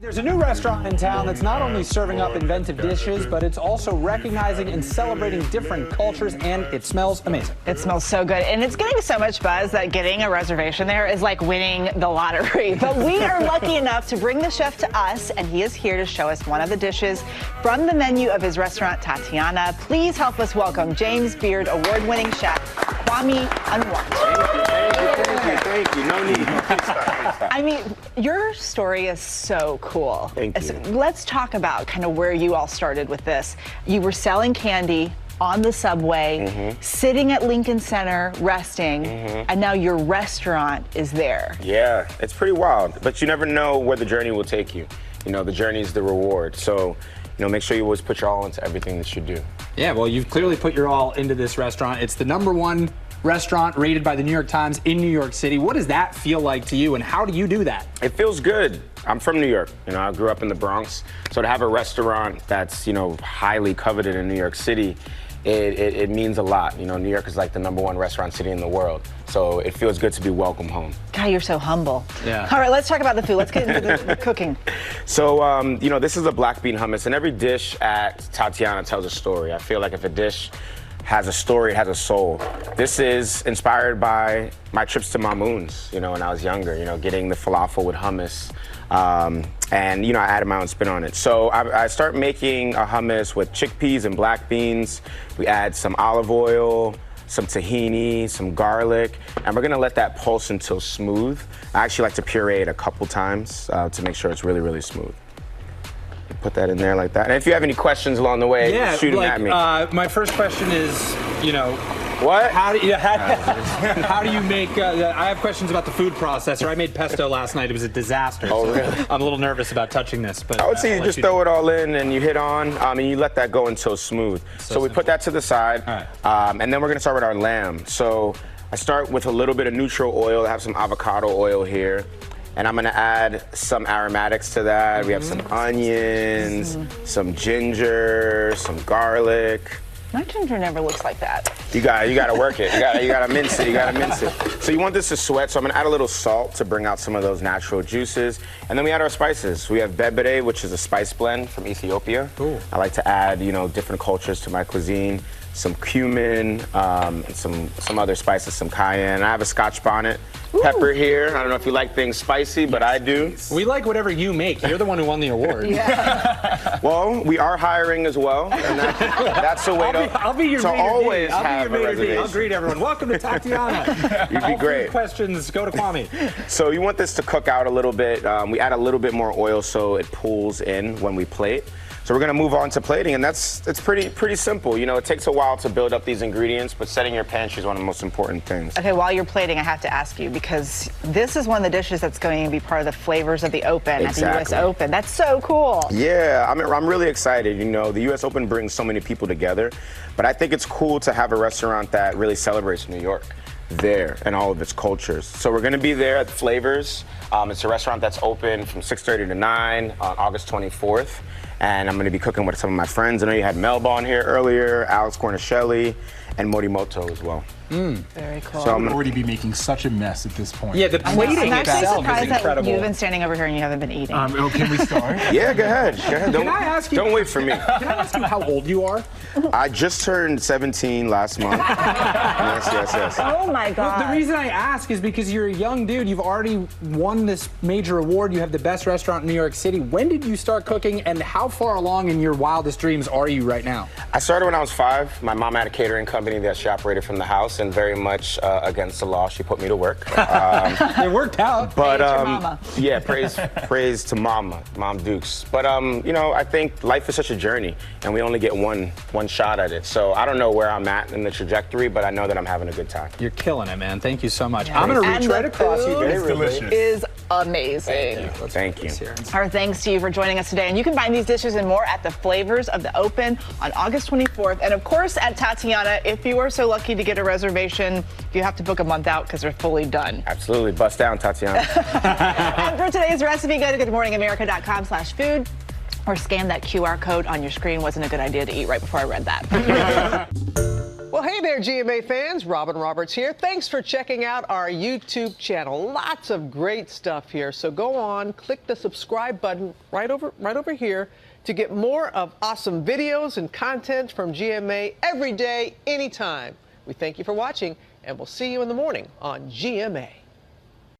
There's a new restaurant in town that's not only serving up inventive dishes, but it's also recognizing and celebrating different cultures, and it smells amazing. It smells so good, and it's getting so much buzz that getting a reservation there is like winning the lottery. But we are lucky enough to bring the chef to us, and he is here to show us one of the dishes from the menu of his restaurant, Tatiana. Please help us welcome James Beard award-winning chef, Kwame Onwuachi. Thank you. No need. Please stop. I mean, your story is so cool. Thank you. Let's talk about kind of where you all started with this. You were selling candy on the subway, sitting at Lincoln Center, resting, and now your restaurant is there. Yeah, it's pretty wild, but you never know where the journey will take you. You know, the journey is the reward. So, you know, make sure you always put your all into everything that you do. Yeah, well, you've clearly put your all into this restaurant. It's the #1 restaurant rated by the New York Times in New York City. What does that feel like to you, and how do you do that? It feels good. I'm from New York. You know, I grew up in the Bronx. So to have a restaurant that's, you know, highly coveted in New York City, it means a lot. You know, New York is like the #1 restaurant city in the world. So it feels good to be welcome home. God, you're so humble. Yeah. All right, let's talk about the food. Let's get into the cooking. So, you know, this is a black bean hummus, and every dish at Tatiana tells a story. I feel like if a dish has a story, it has a soul. This is inspired by my trips to Mamoun's, you know, when I was younger, you know, getting the falafel with hummus. And, you know, I added my own spin on it. So I start making a hummus with chickpeas and black beans. We add some olive oil, some tahini, some garlic, and we're gonna let that pulse until smooth. I actually like to puree it a couple times to make sure it's really, really smooth. Put that in there like that. And if you have any questions along the way, shoot them at me. My first question is, you know, what? How do you make? I have questions about the food processor. I made pesto last night. It was a disaster. Oh, so really? I'm a little nervous about touching this, but I would say you just throw it all in and you hit on, and you let that go until smooth. So we put that to the side, and then we're gonna start with our lamb. So I start with a little bit of neutral oil. I have some avocado oil here. And I'm gonna add some aromatics to that. We have some onions, some ginger, some garlic. My ginger never looks like that. You gotta work it. You gotta mince it. So you want this to sweat, so I'm gonna add a little salt to bring out some of those natural juices. And then we add our spices. We have berbere, which is a spice blend from Ethiopia. Ooh. I like to add, you know, different cultures to my cuisine. Some cumin, and some other spices, some cayenne. I have a Scotch bonnet pepper here. I don't know if you like things spicy, but I do. We like whatever you make. You're the one who won the award. Yeah. Well, we are hiring as well, and that's a way I'll be your to maitre d'. always I'll have be your a maitre d'. I'll reservation. greet everyone. Welcome to Tatiana. You'd be great. Food questions, go to Kwame. So you want this to cook out a little bit. We add a little bit more oil so it pulls in when we plate. So we're gonna move on to plating, and it's pretty simple. You know, it takes a while to build up these ingredients, but setting your pantry is one of the most important things. Okay, while you're plating, I have to ask you, because this is one of the dishes that's going to be part of the flavors of the Open at the U.S. Open. That's so cool. Yeah, I'm really excited. You know, the U.S. Open brings so many people together, but I think it's cool to have a restaurant that really celebrates New York there and all of its cultures. So we're gonna be there at Flavors. It's a restaurant that's open from 6:30 to 9 on August 24th. And I'm gonna be cooking with some of my friends. I know you had Melba on here earlier, Alex Cornicelli, and Morimoto as well. Very cool. So I'm already be making such a mess at this point. Yeah, the plating I'm actually itself is surprised that incredible. you've been standing over here and you haven't been eating. Can we start? Yeah, go ahead. Can I ask you? Don't wait for me. Can I ask you how old you are? I just turned 17 last month. Yes. Oh my God. The reason I ask is because you're a young dude. You've already won this major award. You have the best restaurant in New York City. When did you start cooking, and how far along in your wildest dreams are you right now? I started when I was 5. My mom had a catering company that she operated from the house, and very much against the law, she put me to work. It worked out. But Praise your mama. yeah, praise to Mom Dukes. But you know, I think life is such a journey, and we only get one shot at it. So I don't know where I'm at in the trajectory, but I know that I'm having a good time. You're killing it, man. Thank you so much. Yeah. I'm gonna And reach the right across you. food It's delicious. is amazing. Thank you. Our thanks to you for joining us today. And you can find these dishes and more at the Flavors of the Open on August 24th. And of course at Tatiana, if you are so lucky to get a reservation, you have to book a month out because they're fully done. Absolutely. Bust down, Tatiana. And for today's recipe, go to goodmorningamerica.com/food or scan that QR code on your screen. Wasn't a good idea to eat right before I read that. Well, hey, Hey there, GMA fans. Robin Roberts here. Thanks for checking out our YouTube channel. Lots of great stuff here. So go on, click the subscribe button right over here to get more of awesome videos and content from GMA every day, anytime. We thank you for watching, and we'll see you in the morning on GMA.